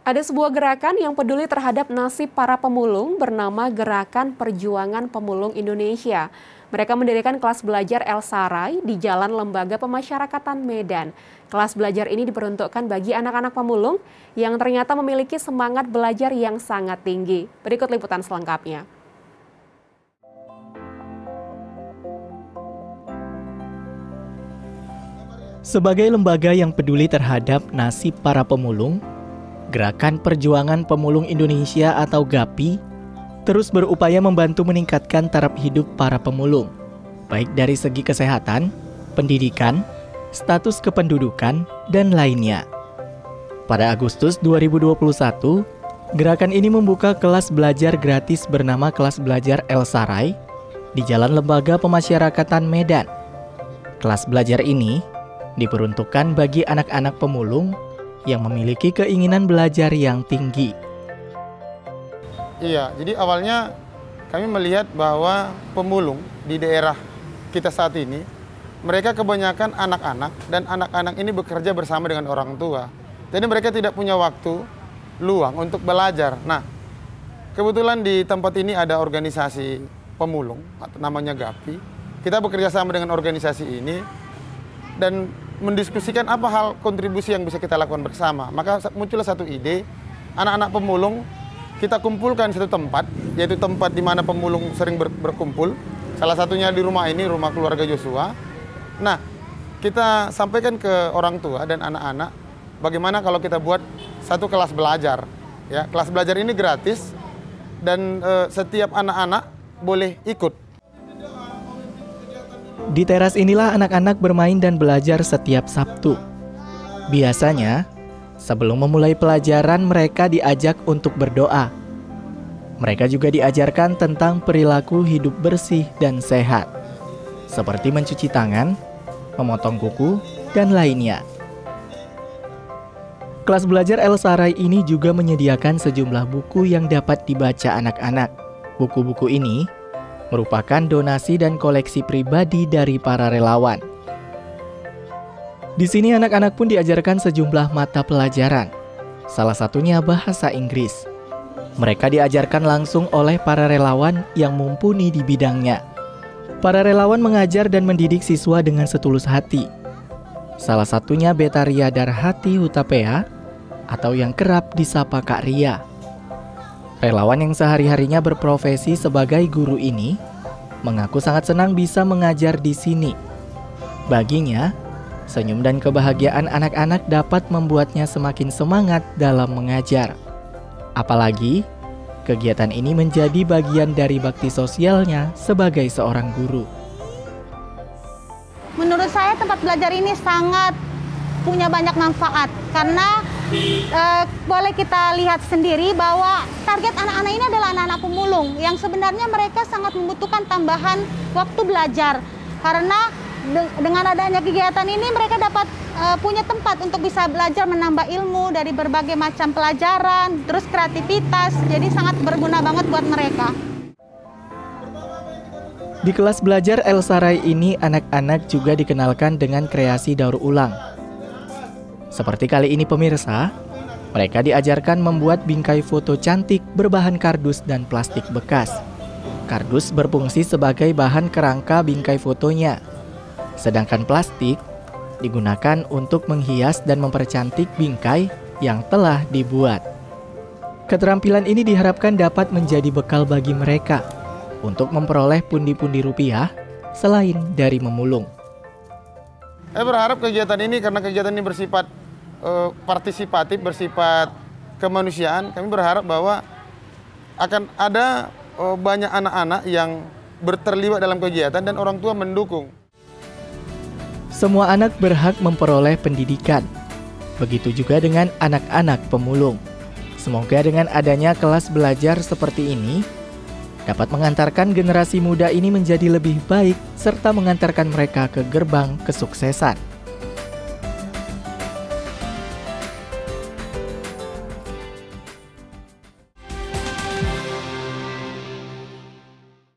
Ada sebuah gerakan yang peduli terhadap nasib para pemulung bernama Gerakan Perjuangan Pemulung Indonesia. Mereka mendirikan kelas belajar El Sarai di Jalan Lembaga Pemasyarakatan Medan. Kelas belajar ini diperuntukkan bagi anak-anak pemulung yang ternyata memiliki semangat belajar yang sangat tinggi. Berikut liputan selengkapnya. Sebagai lembaga yang peduli terhadap nasib para pemulung, Gerakan Perjuangan Pemulung Indonesia atau GAPI terus berupaya membantu meningkatkan taraf hidup para pemulung, baik dari segi kesehatan, pendidikan, status kependudukan, dan lainnya. Pada Agustus 2021, gerakan ini membuka kelas belajar gratis bernama Kelas Belajar El Sarai di Jalan Lembaga Pemasyarakatan Medan. Kelas belajar ini diperuntukkan bagi anak-anak pemulung yang memiliki keinginan belajar yang tinggi. Iya, jadi awalnya kami melihat bahwa pemulung di daerah kita saat ini, mereka kebanyakan anak-anak dan anak-anak ini bekerja bersama dengan orang tua. Jadi mereka tidak punya waktu luang untuk belajar. Nah, kebetulan di tempat ini ada organisasi pemulung, namanya GAPI. Kita bekerja sama dengan organisasi ini dan mendiskusikan apa hal kontribusi yang bisa kita lakukan bersama. Maka muncullah satu ide, anak-anak pemulung kita kumpulkan di satu tempat, yaitu tempat di mana pemulung sering berkumpul. Salah satunya di rumah ini, rumah keluarga Joshua. Nah, kita sampaikan ke orang tua dan anak-anak, bagaimana kalau kita buat satu kelas belajar. Ya, kelas belajar ini gratis dan setiap anak-anak boleh ikut. Di teras inilah anak-anak bermain dan belajar setiap Sabtu. Biasanya, sebelum memulai pelajaran mereka diajak untuk berdoa. Mereka juga diajarkan tentang perilaku hidup bersih dan sehat, seperti mencuci tangan, memotong kuku, dan lainnya. Kelas belajar El Sarai ini juga menyediakan sejumlah buku yang dapat dibaca anak-anak. Buku-buku ini merupakan donasi dan koleksi pribadi dari para relawan. Di sini anak-anak pun diajarkan sejumlah mata pelajaran, salah satunya bahasa Inggris. Mereka diajarkan langsung oleh para relawan yang mumpuni di bidangnya. Para relawan mengajar dan mendidik siswa dengan setulus hati. Salah satunya Betaria Darhati Hutapea atau yang kerap disapa Kak Ria. Relawan yang sehari-harinya berprofesi sebagai guru ini mengaku sangat senang bisa mengajar di sini. Baginya, senyum dan kebahagiaan anak-anak dapat membuatnya semakin semangat dalam mengajar. Apalagi, kegiatan ini menjadi bagian dari bakti sosialnya sebagai seorang guru. Menurut saya tempat belajar ini sangat punya banyak manfaat karena boleh kita lihat sendiri bahwa target anak-anak ini adalah anak-anak pemulung yang sebenarnya mereka sangat membutuhkan tambahan waktu belajar karena dengan adanya kegiatan ini mereka dapat punya tempat untuk bisa belajar menambah ilmu dari berbagai macam pelajaran, terus kreativitas, jadi sangat berguna banget buat mereka. Di kelas belajar El Sarai ini anak-anak juga dikenalkan dengan kreasi daur ulang. Seperti kali ini pemirsa, mereka diajarkan membuat bingkai foto cantik berbahan kardus dan plastik bekas. Kardus berfungsi sebagai bahan kerangka bingkai fotonya, sedangkan plastik digunakan untuk menghias dan mempercantik bingkai yang telah dibuat. Keterampilan ini diharapkan dapat menjadi bekal bagi mereka untuk memperoleh pundi-pundi rupiah selain dari memulung. Saya berharap kegiatan ini, karena kegiatan ini bersifat partisipatif, bersifat kemanusiaan, kami berharap bahwa akan ada banyak anak-anak yang terlibat dalam kegiatan dan orang tua mendukung. Semua anak berhak memperoleh pendidikan. Begitu juga dengan anak-anak pemulung. Semoga dengan adanya kelas belajar seperti ini dapat mengantarkan generasi muda ini menjadi lebih baik serta mengantarkan mereka ke gerbang kesuksesan.